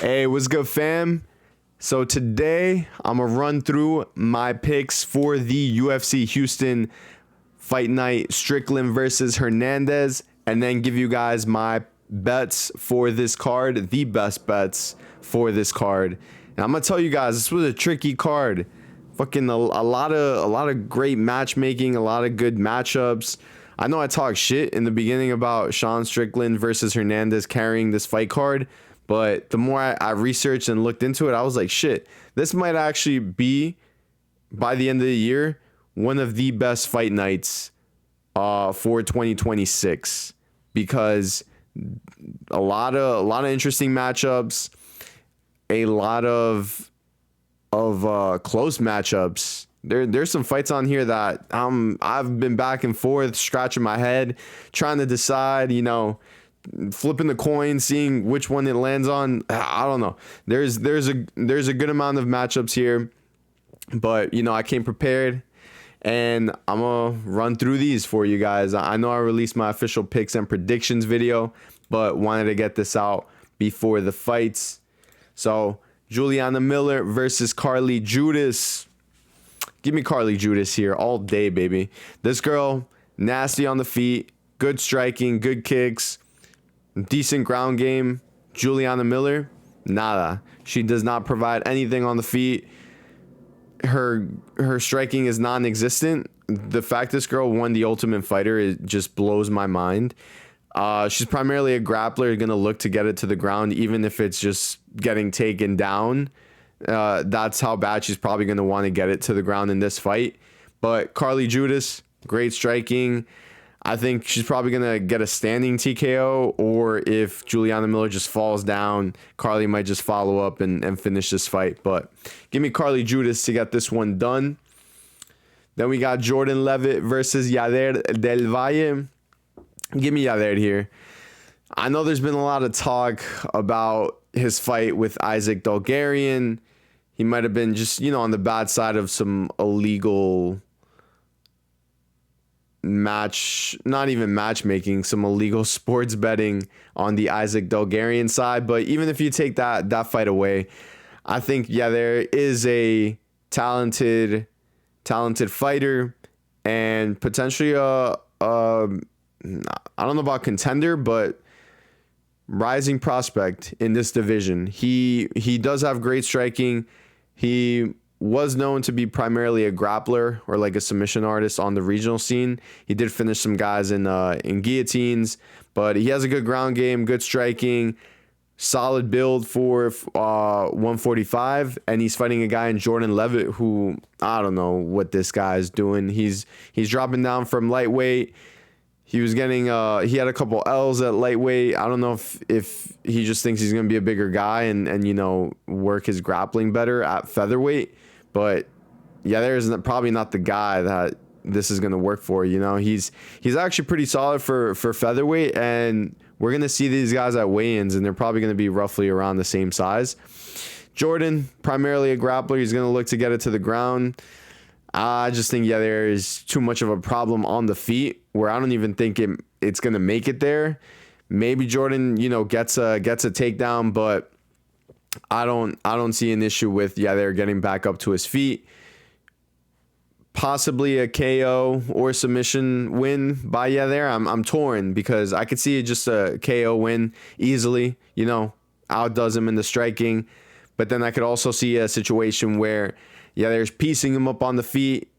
Hey, what's good, fam? So today I'm gonna run through my picks for the UFC Houston Fight Night Strickland versus Hernandez, and then give you guys my bets for this card, the best bets for this card. And I'm gonna tell you guys, this was a tricky card. Fucking a lot of great matchmaking, a lot of good matchups. I know I talked shit in the beginning about Sean Strickland versus Hernandez carrying this fight card, but the more I researched and looked into it, I was like, shit, this might actually be, by the end of the year, one of the best fight nights for 2026, because a lot of interesting matchups, a lot of close matchups. There's some fights on here that I've been back and forth, scratching my head, trying to decide, flipping the coin, seeing which one it lands on. I don't know. There's a good amount of matchups here, but I came prepared, and I'm gonna run through these for you guys. I know I released my official picks and predictions video, but wanted to get this out before the fights. So Juliana Miller versus Carli Judice. Give me Carli Judice here all day, baby. This girl, nasty on the feet, good striking, good kicks, decent ground game. Juliana Miller, nada. She does not provide anything on the feet. Her striking is non-existent. The fact this girl won the Ultimate Fighter, it just blows my mind. She's primarily a grappler, gonna look to get it to the ground, even if it's just getting taken down. That's how bad she's probably gonna want to get it to the ground in this fight. But Carli Judice, great striking. I think she's probably gonna get a standing TKO, or if Juliana Miller just falls down, Carli might just follow up and finish this fight. But give me Carli Judice to get this one done. Then we got Jordan Leavitt versus Yadier del Valle. Give me Yadier here. I know there's been a lot of talk about his fight with Isaac Dulgarian. He might have been just, on the bad side of some illegal not even matchmaking, some illegal sports betting on the Isaac Dulgarian side. But even if you take that fight away, I think, there is a talented fighter, and potentially I don't know about contender, but rising prospect in this division. He does have great striking. He was known to be primarily a grappler or like a submission artist on the regional scene. He did finish some guys in guillotines, but he has a good ground game, good striking, solid build for 145, and he's fighting a guy in Jordan Leavitt who, I don't know what this guy is doing. He's dropping down from lightweight. He was getting he had a couple L's at lightweight. I don't know if he just thinks he's going to be a bigger guy and work his grappling better at featherweight. But there's probably not the guy that this is going to work for. He's actually pretty solid for featherweight, and we're going to see these guys at weigh-ins, and they're probably going to be roughly around the same size. Jordan, primarily a grappler. He's going to look to get it to the ground. I just think, there is too much of a problem on the feet where I don't even think it's going to make it there. Maybe Jordan, gets a takedown, but I don't see an issue with, they're getting back up to his feet. Possibly a KO or submission win by I'm torn, because I could see just a KO win easily, outdoes him in the striking. But then I could also see a situation where, there's piecing him up on the feet.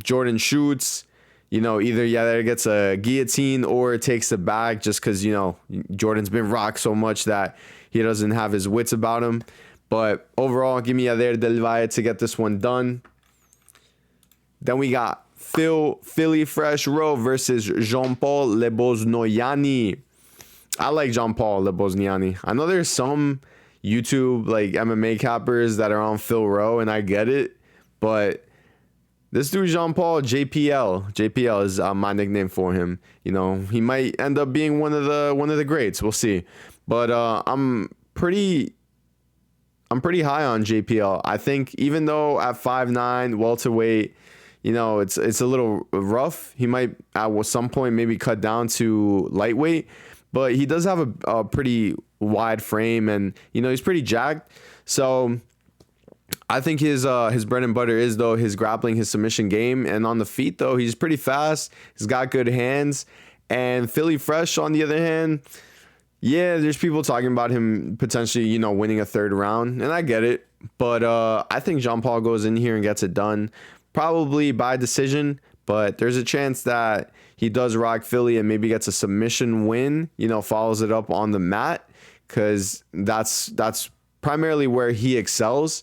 Jordan shoots, either there gets a guillotine or takes the bag, just because, Jordan's been rocked so much that he doesn't have his wits about him. But overall, give me Yadier del Valle to get this one done. Then we got Philly Fresh Rowe versus Jean-Paul Lebosnoyani. I like Jean-Paul Lebosnoyani. I know there's some YouTube like MMA cappers that are on Phil Rowe, and I get it, but this dude Jean-Paul, JPL is my nickname for him. He might end up being one of the greats. We'll see. But I'm pretty high on JPL. I think even though at 5'9", welterweight, it's a little rough. He might at some point maybe cut down to lightweight. but he does have a pretty wide frame, and he's pretty jacked. So I think his bread and butter is though his grappling, his submission game, and on the feet though he's pretty fast. He's got good hands. And Philly Fresh on the other hand, yeah, there's people talking about him potentially winning a third round, and I get it, but I think Jean Paul goes in here and gets it done, probably by decision, but there's a chance that he does rock Philly and maybe gets a submission win, follows it up on the mat, because that's primarily where he excels.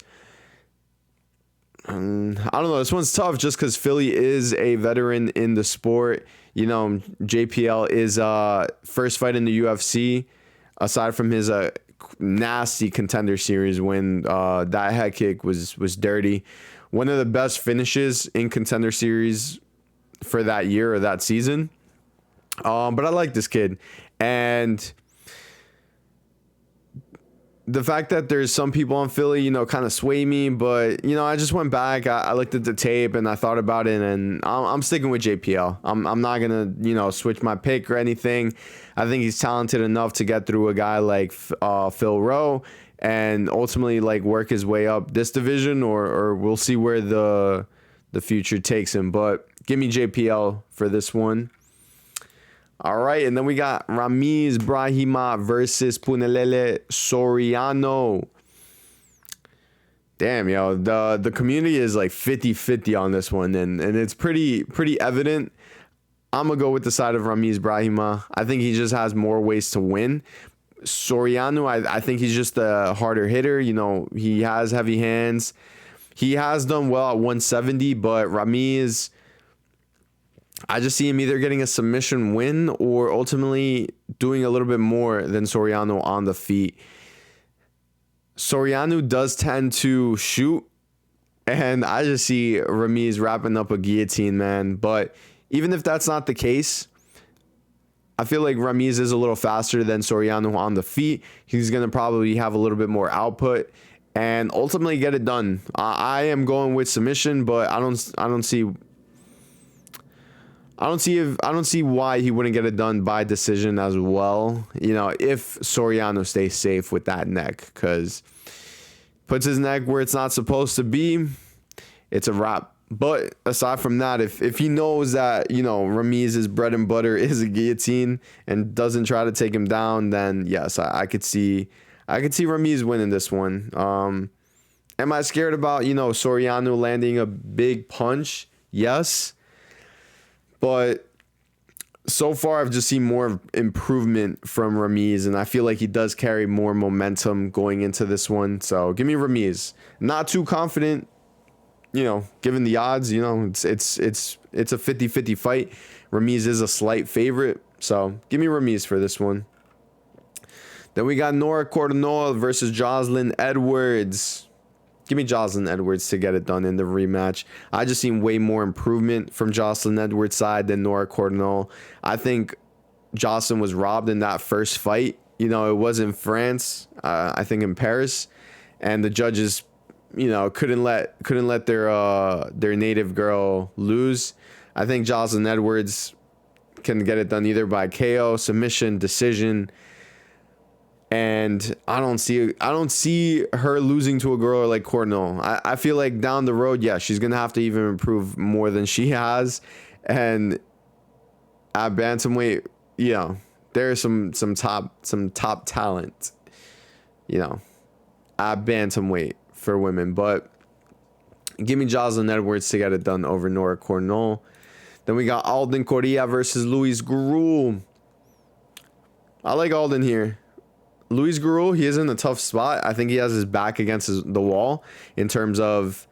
I don't know. This one's tough just because Philly is a veteran in the sport. JPL is first fight in the UFC, aside from his nasty Contender Series win. That head kick was dirty. One of the best finishes in Contender Series for that year or that season. But I like this kid. And the fact that there's some people on Philly, kind of sway me, but I just went back. I looked at the tape and I thought about it, and I'm sticking with JPL. I'm not gonna switch my pick or anything. I think he's talented enough to get through a guy like Phil Rowe and ultimately work his way up this division, or we'll see where the future takes him. But give me JPL for this one. All right, and then we got Ramiz Brahimaj versus Punahele Soriano. Damn, the community is 50-50 on this one, and it's pretty evident. I'm going to go with the side of Ramiz Brahimaj. I think he just has more ways to win. Soriano, I think he's just a harder hitter. He has heavy hands. He has done well at 170, but Ramiz, I just see him either getting a submission win or ultimately doing a little bit more than Soriano on the feet. Soriano does tend to shoot, and I just see Ramiz wrapping up a guillotine, man. But even if that's not the case, I feel like Ramiz is a little faster than Soriano on the feet. He's going to probably have a little bit more output and ultimately get it done. I am going with submission, but I don't see why he wouldn't get it done by decision as well. If Soriano stays safe with that neck, because puts his neck where it's not supposed to be, it's a wrap. But aside from that, if he knows that Ramiz's bread and butter is a guillotine and doesn't try to take him down, then yes, I could see Ramiz winning this one. Am I scared about Soriano landing a big punch? Yes. But so far, I've just seen more improvement from Ramiz, and I feel like he does carry more momentum going into this one. So give me Ramiz. Not too confident, given the odds. It's a 50-50 fight. Ramiz is a slight favorite, so give me Ramiz for this one. Then we got Nora Cornolle versus Joselyn Edwards. Give me Joselyn Edwards to get it done in the rematch. I just seen way more improvement from Joselyn Edwards' side than Nora Cornolle. I think Joselyn was robbed in that first fight. It was in France, I think in Paris, and the judges, couldn't let their native girl lose. I think Joselyn Edwards can get it done either by KO, submission, decision. And I don't see her losing to a girl like Cornolle. I feel like down the road, yeah, she's gonna have to even improve more than she has. And at bantamweight, there's some top talent, at bantamweight for women. But give me Joselyn Edwards to get it done over Nora Cornolle. Then we got Alden Coria versus Luis Gurule. I like Alden here. Luis Gurule, he is in a tough spot. I think he has his back against the wall in terms of,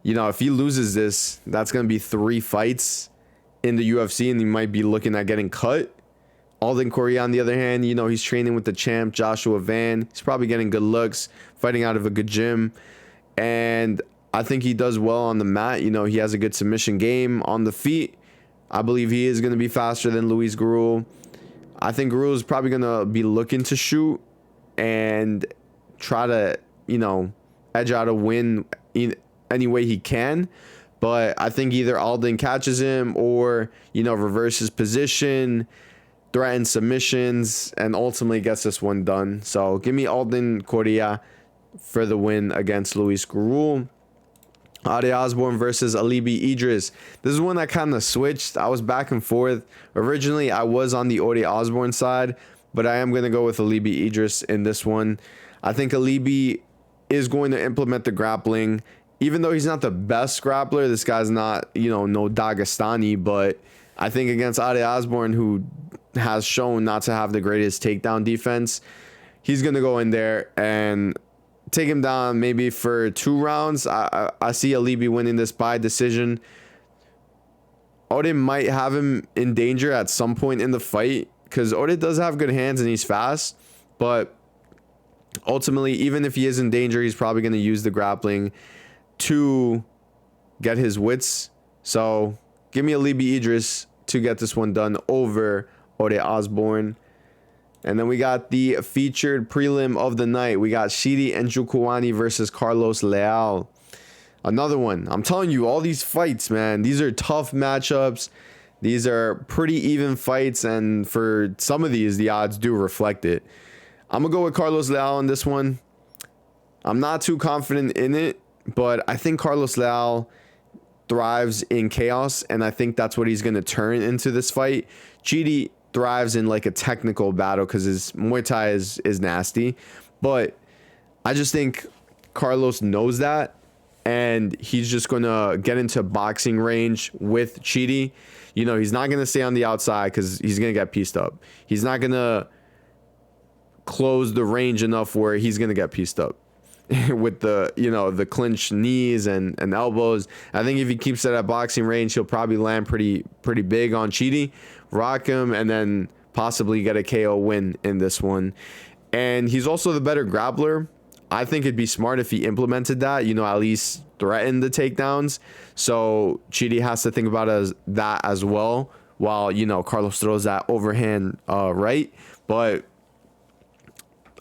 if he loses this, that's going to be 3 fights in the UFC, and he might be looking at getting cut. Alden Coria, on the other hand, he's training with the champ, Joshua Van. He's probably getting good looks, fighting out of a good gym. And I think he does well on the mat. He has a good submission game on the feet. I believe he is going to be faster than Luis Gurule. I think Gurule is probably going to be looking to shoot and try to, edge out a win any way he can. But I think either Alden catches him or, reverses position, threatens submissions, and ultimately gets this one done. So give me Alden Coria for the win against Luis Gurule. Osbourne versus Alibi Idiris. This is one that kind of switched. I was back and forth. Originally, I was on the Osbourne side, but I am going to go with Alibi Idiris in this one. I think Alibi is going to implement the grappling. Even though he's not the best grappler, this guy's not, no Dagestani, but I think against Osbourne, who has shown not to have the greatest takedown defense, he's going to go in there and take him down maybe for 2 rounds. I see Alibi winning this by decision. Ode might have him in danger at some point in the fight because Ode does have good hands and he's fast, but ultimately, even if he is in danger, he's probably going to use the grappling to get his wits. So give me Alibi Idiris to get this one done over Ode Osbourne. And then we got the featured prelim of the night. We got Chidi and Njokuani versus Carlos Leal. Another one. I'm telling you, all these fights, man, these are tough matchups. These are pretty even fights, and for some of these, the odds do reflect it. I'm going to go with Carlos Leal on this one. I'm not too confident in it, but I think Carlos Leal thrives in chaos, and I think that's what he's going to turn into this fight. Chidi thrives in like a technical battle because his Muay Thai is nasty, but I just think Carlos knows that, and he's just going to get into boxing range with Chidi. He's not going to stay on the outside because he's going to get pieced up. He's not going to close the range enough where he's going to get pieced up with the, the clinch knees and elbows. I think if he keeps it at boxing range, he'll probably land pretty big on Chidi, rock him, and then possibly get a KO win in this one. And he's also the better grappler. I think it'd be smart if he implemented that, at least threaten the takedowns. So Chidi has to think about that as well, while, Carlos throws that overhand right. But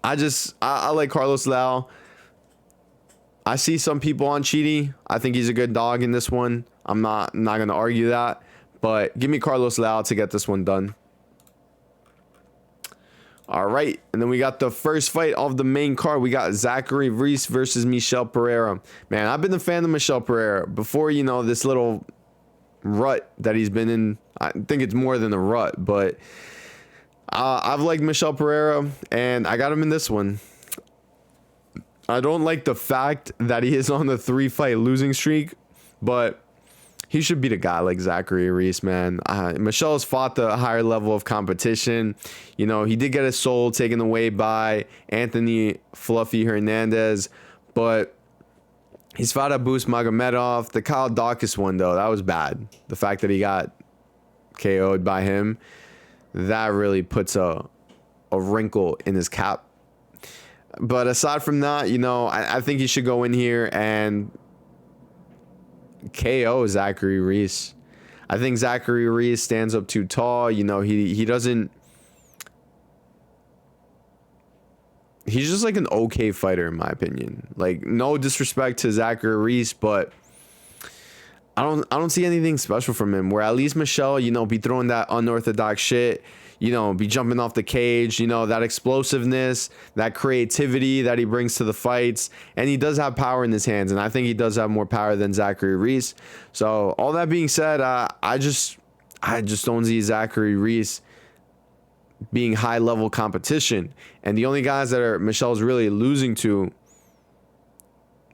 I like Carlos Leal. I see some people on Chidi. I think he's a good dog in this one. I'm not going to argue that. But give me Carlos Leal to get this one done. All right. And then we got the first fight of the main card. We got Zachary Reese versus Michel Pereira. Man, I've been a fan of Michel Pereira before, this little rut that he's been in. I think it's more than a rut, but I've liked Michel Pereira, and I got him in this one. I don't like the fact that he is on the 3-fight losing streak, but he should beat a guy like Zachary Reese, man. Michel's fought the higher level of competition. He did get his soul taken away by Anthony Fluffy Hernandez, but he's fought Abus Magomedov. The Kyle Dawkins one, though, that was bad. The fact that he got KO'd by him, that really puts a wrinkle in his cap. But aside from that, I think he should go in here and KO Zachary Reese. I think Zachary Reese stands up too tall. He doesn't. He's just like an okay fighter, in my opinion. Like, no disrespect to Zachary Reese, but I don't see anything special from him. Where at least Michel, be throwing that unorthodox shit. Be jumping off the cage, that explosiveness, that creativity that he brings to the fights. And he does have power in his hands, and I think he does have more power than Zachary Reese. So all that being said, I just don't see Zachary Reese being high level competition. And the only guys that Michel's really losing to,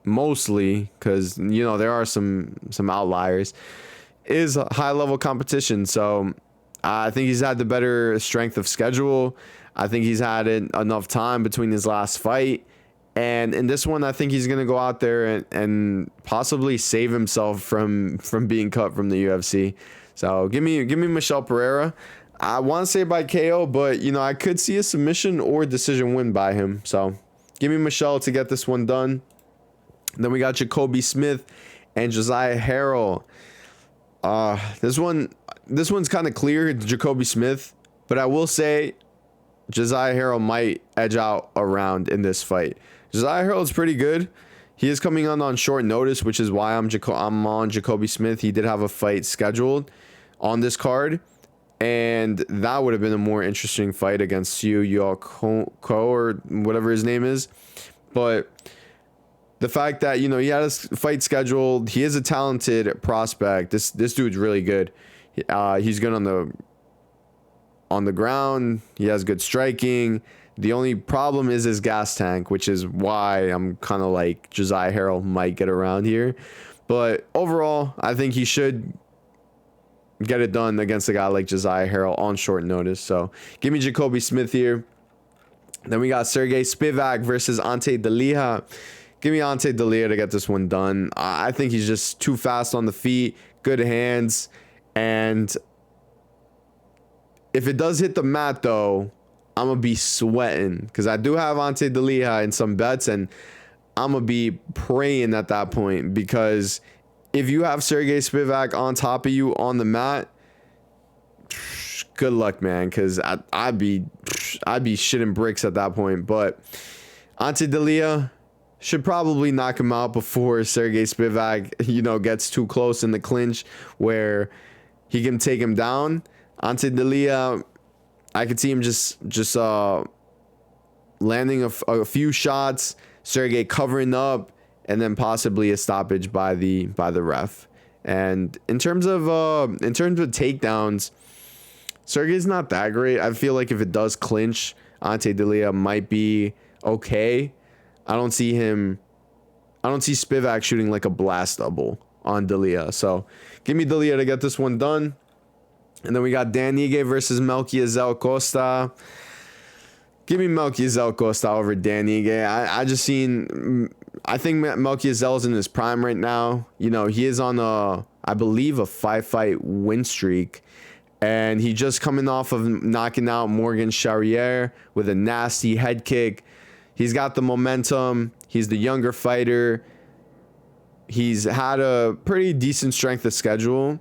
mostly, because there are some outliers, is high level competition. So I think he's had the better strength of schedule. I think he's had enough time between his last fight. And in this one, I think he's going to go out there and possibly save himself from being cut from the UFC. So give me Michel Pereira. I want to say by KO, but, I could see a submission or decision win by him. So give me Michel to get this one done. Then we got Jacoby Smith and Josiah Harrell. This one's kind of clear, Jacoby Smith, but I will say Josiah Harrell might edge out a round in this fight. Josiah Harrell is pretty good. He is coming on short notice, which is why I'm on Jacoby Smith. He did have a fight scheduled on this card, And that would have been a more interesting fight against Ko or whatever his name is. But the fact that, he had his fight scheduled, he is a talented prospect. This dude's really good. He's good on the ground. He has good striking. The only problem is his gas tank, which is why I'm kind of like Josiah Harrell might get around here. But overall, I think he should get it done against a guy like Josiah Harrell on short notice. So give me Jacoby Smith here. Then we got Sergey Spivak versus Ante Delija. Give me Ante Delija to get this one done. I think he's just too fast on the feet, good hands, and if it does hit the mat though, I'm gonna be sweating because I do have Ante Delija in some bets, and I'm gonna be praying at that point, because if you have Sergey Spivak on top of you on the mat, good luck, man, because I'd be shitting bricks at that point. But Ante Delija should probably knock him out before Sergey Spivak, gets too close in the clinch where he can take him down. Ante Delija, I could see him just landing a few shots, Sergey covering up, and then possibly a stoppage by the ref. And in terms of takedowns, Sergey's not that great. I feel like if it does clinch, Ante Delija might be okay. I don't see Spivak shooting like a blast double on Delija. So give me Delija to get this one done. And then we got Dan Ige versus Melquizael Costa. Give me Melquizael Costa over Dan Ige. I think Melquizael's in his prime right now. He is on I believe a 5-fight win streak. And he just coming off of knocking out Morgan Charrier with a nasty head kick. He's got the momentum. He's the younger fighter. He's had a pretty decent strength of schedule.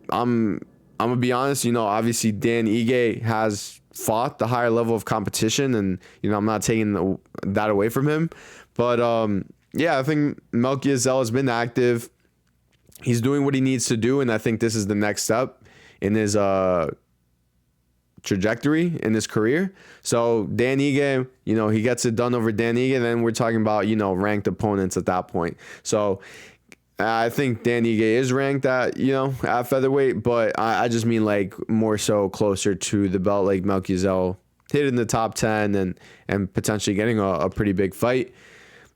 I'm gonna be honest, obviously Dan Ige has fought the higher level of competition, and I'm not taking that away from him. But I think Melquizael has been active. He's doing what he needs to do, and I think this is the next step in his trajectory in his career. So Dan Ige, he gets it done over Dan Ige, then we're talking about ranked opponents at that point. So I think Dan Ige is ranked at at featherweight, but I just mean like more so closer to the belt, like Melquizael hitting the top 10 and potentially getting a pretty big fight.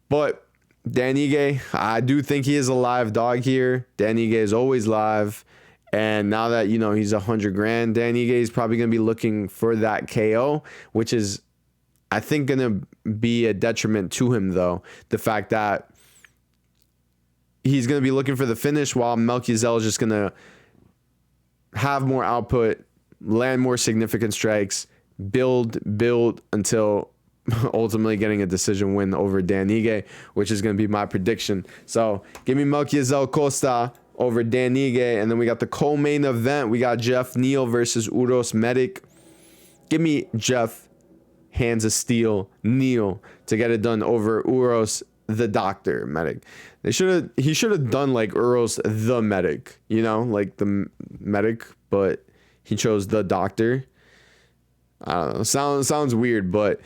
But Dan Ige, I do think he is a live dog here. Dan Ige is always live. And now that, he's $100,000, Dan Ige is probably going to be looking for that KO, which is, I think, going to be a detriment to him, though. The fact that he's going to be looking for the finish while Melquizael is just going to have more output, land more significant strikes, build until ultimately getting a decision win over Dan Ige, which is going to be my prediction. So give me Melquizael Costa over Dan Ige. And then we got the co-main event. We got Jeff Neal versus Uros Medic. Give me Jeff, hands of steel, Neal to get it done over Uros the Doctor Medic. He should have done like Uros the Medic, like the medic, but he chose the Doctor. I don't know. Sounds weird, but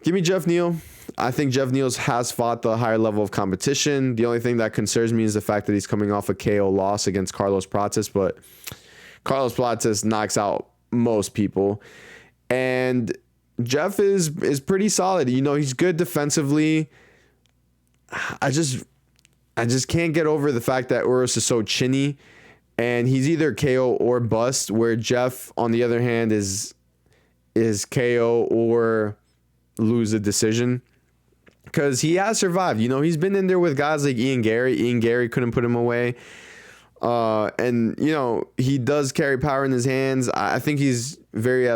give me Jeff Neal. I think Jeff Neal has fought the higher level of competition. The only thing that concerns me is the fact that he's coming off a KO loss against Carlos Prates, but Carlos Prates knocks out most people. And Jeff is pretty solid. He's good defensively. I just can't get over the fact that Uros is so chinny, and he's either KO or bust, where Jeff, on the other hand, is KO or lose a decision, because he has survived. He's been in there with guys like Ian Gary. Ian Gary couldn't put him away. And he does carry power in his hands. I think he's very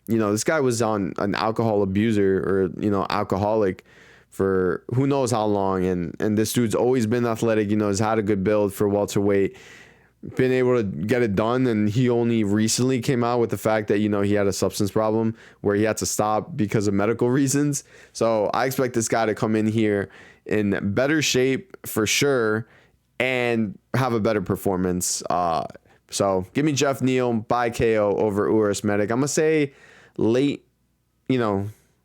this guy was on an alcohol abuser or alcoholic for who knows how long, and this dude's always been athletic. Has had a good build for welterweight, been able to get it done, and he only recently came out with the fact that he had a substance problem where he had to stop because of medical reasons. So I expect this guy to come in here in better shape for sure and have a better performance. So give me Jeff Neal by KO over Uros Medic. I'm going to say late,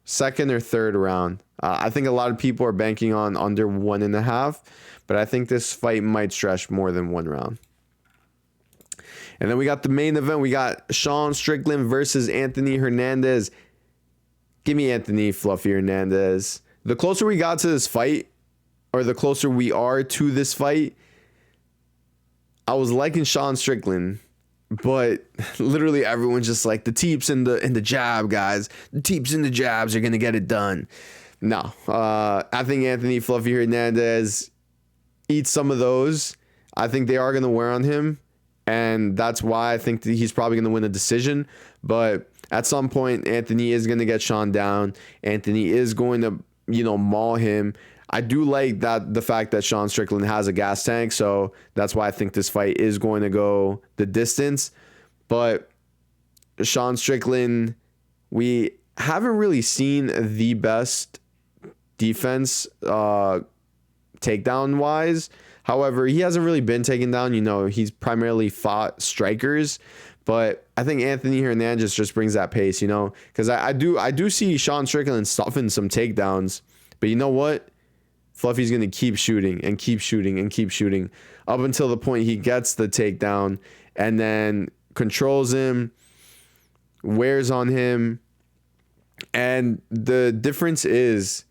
second or third round. I think a lot of people are banking on under 1.5, but I think this fight might stretch more than 1 round. And then we got the main event. We got Sean Strickland versus Anthony Hernandez. Give me Anthony Fluffy Hernandez. The closer we got to this fight, or the closer we are to this fight, I was liking Sean Strickland, but literally everyone's just like, the teeps and the jab, guys. The teeps and the jabs are going to get it done. No. I think Anthony Fluffy Hernandez eats some of those. I think they are going to wear on him, and that's why I think that he's probably going to win a decision. But at some point, Anthony is going to get Sean down. Anthony is going to, maul him. I do like the fact that Sean Strickland has a gas tank, so that's why I think this fight is going to go the distance. But Sean Strickland, we haven't really seen the best defense takedown wise. However, he hasn't really been taken down. He's primarily fought strikers. But I think Anthony Hernandez just brings that pace, because I do see Sean Strickland stuffing some takedowns. But you know what? Fluffy's going to keep shooting and keep shooting and keep shooting up until the point he gets the takedown and then controls him, wears on him. And the difference is,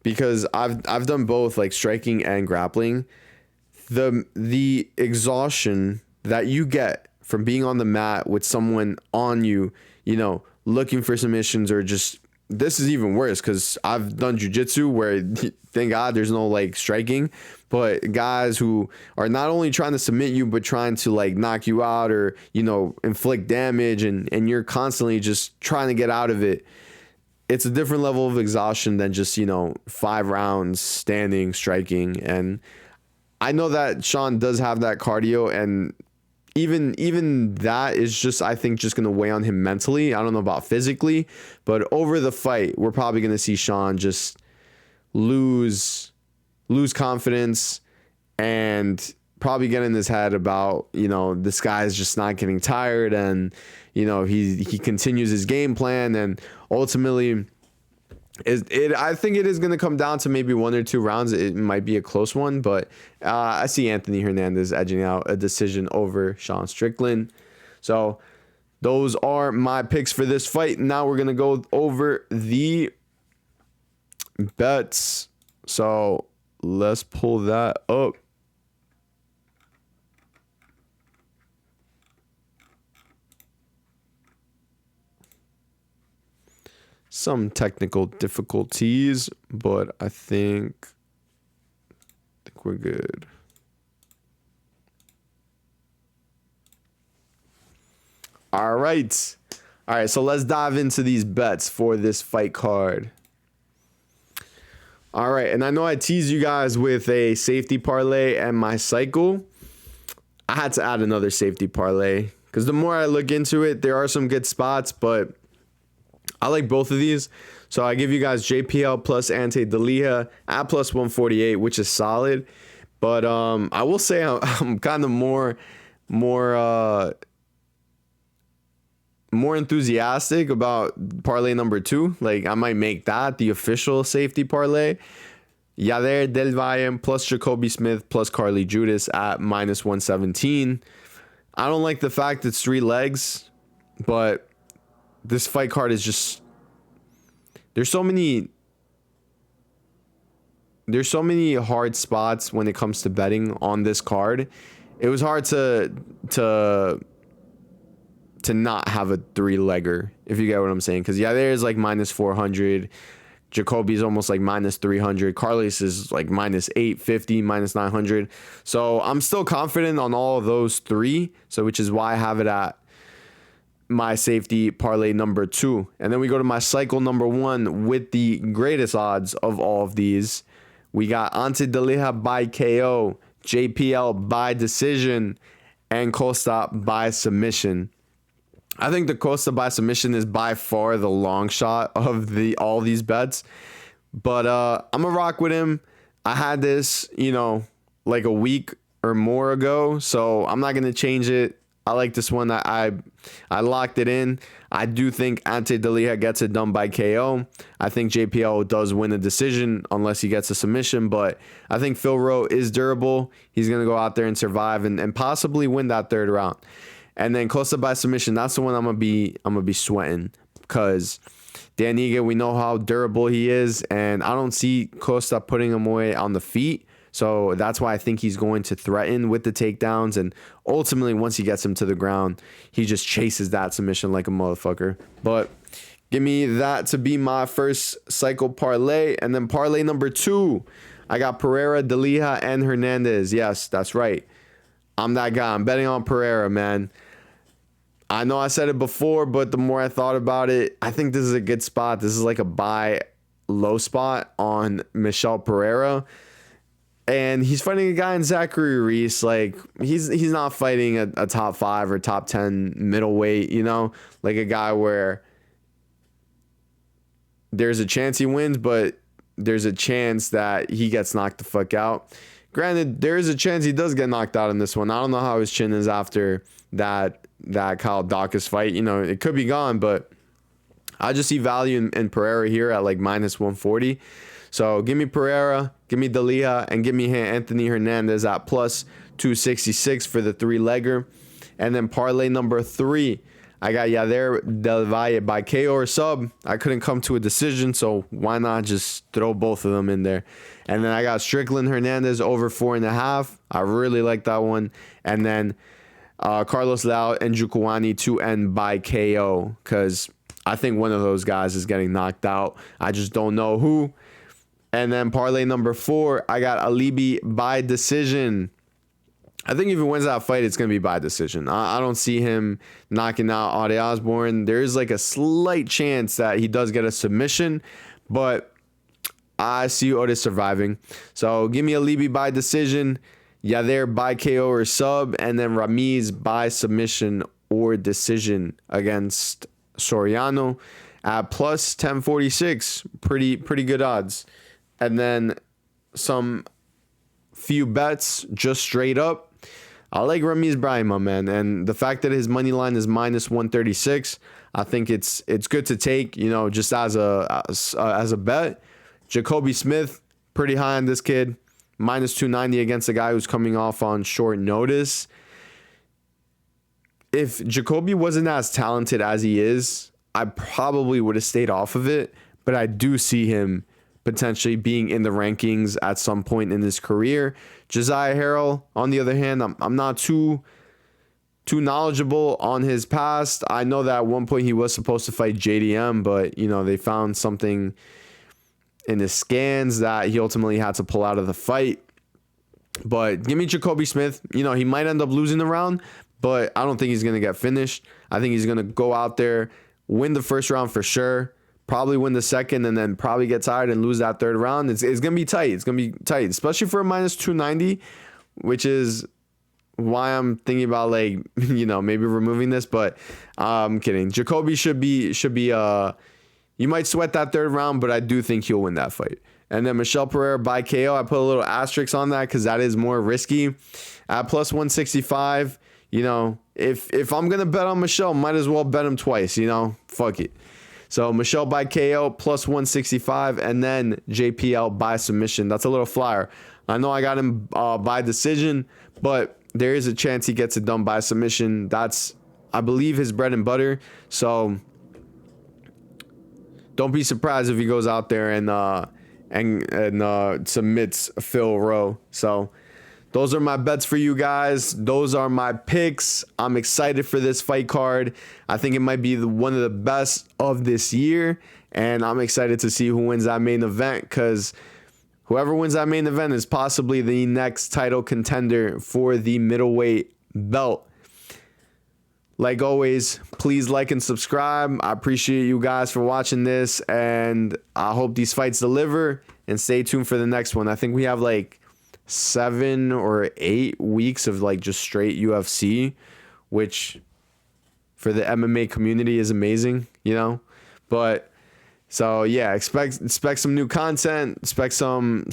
because I've done both, like striking and grappling, the exhaustion that you get from being on the mat with someone on you, looking for submissions, or just, this is even worse because I've done jiu-jitsu where, thank God, there's no like striking, but guys who are not only trying to submit you, but trying to like knock you out or, inflict damage, and you're constantly just trying to get out of it. It's a different level of exhaustion than just, 5 rounds standing, striking. And I know that Sean does have that cardio, and even that is just, I think, just going to weigh on him mentally. I don't know about physically, but over the fight, we're probably going to see Sean just lose confidence and probably get in his head about, this guy's just not getting tired, and, he continues his game plan, and ultimately I think it is going to come down to maybe 1 or 2 rounds. It might be a close one, but I see Anthony Hernandez edging out a decision over Sean Strickland. So those are my picks for this fight. Now we're going to go over the bets. So let's pull that up. Some technical difficulties, but I think we're good. All right, so let's dive into these bets for this fight card. All right, and I know I teased you guys with a safety parlay and my cycle. I had to add another safety parlay because the more I look into it, there are some good spots, but I like both of these. So I give you guys JPL plus Ante Delia at plus 148, which is solid. But I will say I'm kind of more enthusiastic about parlay number 2. Like, I might make that the official safety parlay. Yadier Del Valle plus Jacoby Smith plus Carli Judice at minus 117. I don't like the fact it's 3 legs, but this fight card is just, there's so many hard spots when it comes to betting on this card. It was hard to not have a 3-legger, if you get what I'm saying, because there's like minus 400, Jacoby's almost like minus 300, Carlos is like minus 850, minus 900. So I'm still confident on all of those 3, so which is why I have it at my safety parlay number 2. And then we go to my cycle number 1 with the greatest odds of all of these. We got Ante Delia by KO, JPL by decision, and Costa by submission. I think the Costa by submission is by far the long shot of all these bets, but I'm gonna rock with him. I had this, like a week or more ago, so I'm not gonna change it. I like this one. I locked it in. I do think Ante Delija gets it done by KO. I think JPL does win a decision unless he gets a submission, but I think Phil Rowe is durable. He's going to go out there and survive and possibly win that third round. And then Costa by submission, that's the one I'm gonna be sweating, because Dan Ige, we know how durable he is, and I don't see Costa putting him away on the feet. So that's why I think he's going to threaten with the takedowns. And ultimately, once he gets him to the ground, he just chases that submission like a motherfucker. But give me that to be my first cycle parlay. And then parlay number 2, I got Pereira, Delija, and Hernandez. Yes, that's right. I'm that guy. I'm betting on Pereira, man. I know I said it before, but the more I thought about it, I think this is a good spot. This is like a buy low spot on Michel Pereira. And he's fighting a guy in Zachary Reese. Like, he's not fighting a top 5 or top 10 middleweight, you know? Like a guy where there's a chance he wins, but there's a chance that he gets knocked the fuck out. Granted, there is a chance he does get knocked out in this one. I don't know how his chin is after that Kyle Dawkins fight. You know, it could be gone, but I just see value in Pereira here at like minus 140. So give me Pereira, give me Delija, and give me Anthony Hernandez at plus 266 for the 3-legger. And then parlay number 3, I got Yadier Del Valle by KO or sub. I couldn't come to a decision, so why not just throw both of them in there? And then I got Strickland Hernandez over 4.5. I really like that one. And then Carlos Leal and Njokuani to end by KO, because I think one of those guys is getting knocked out. I just don't know who. And then parlay number 4, I got Alibi by decision. I think if he wins that fight, it's going to be by decision. I don't see him knocking out Osbourne. There is like a slight chance that he does get a submission, but I see Otis surviving. So give me Alibi by decision, Yadier by KO or sub, and then Ramiz by submission or decision against Soriano at plus 1046. Pretty good odds. And then some few bets just straight up. I like Ramiz Brahimaj, man, and the fact that his money line is minus 136, I think it's good to take, you know, just as a bet. Jacoby Smith, pretty high on this kid, minus 290 against a guy who's coming off on short notice. If Jacoby wasn't as talented as he is, I probably would have stayed off of it, but I do see him potentially being in the rankings at some point in his career. Josiah Harrell, on the other hand, I'm not too knowledgeable on his past. I know that at one point he was supposed to fight JDM, but you know, they found something in his scans that he ultimately had to pull out of the fight. But give me Jacoby Smith. You know, he might end up losing the round, but I don't think he's going to get finished. I think he's going to go out there, win the first round for sure, probably win the second, and then probably get tired and lose that third round. It's going to be tight. It's going to be tight, especially for a minus 290, which is why I'm thinking about, like, you know, maybe removing this, but I'm kidding. Jacoby should be you might sweat that third round, but I do think he'll win that fight. And then Michel Pereira by KO, I put a little asterisk on that because that is more risky. At plus 165, you know, if I'm going to bet on Michel, might as well bet him twice, you know, fuck it. So Michel by KO plus 165, and then JPL by submission. That's a little flyer. I know I got him by decision, but there is a chance he gets it done by submission. That's, I believe, his bread and butter. So don't be surprised if he goes out there and submits Phil Rowe. So those are my bets for you guys. Those are my picks. I'm excited for this fight card. I think it might be one of the best of this year, and I'm excited to see who wins that main event, because whoever wins that main event is possibly the next title contender for the middleweight belt. Like always, please like and subscribe. I appreciate you guys for watching this, and I hope these fights deliver, and stay tuned for the next one. I think we have like 7 or 8 weeks of like just straight UFC, which for the MMA community is amazing, you know. But so yeah, expect some new content, expect some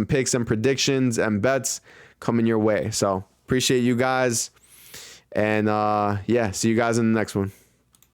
picks and predictions and bets coming your way. So appreciate you guys, And yeah, see you guys in the next one.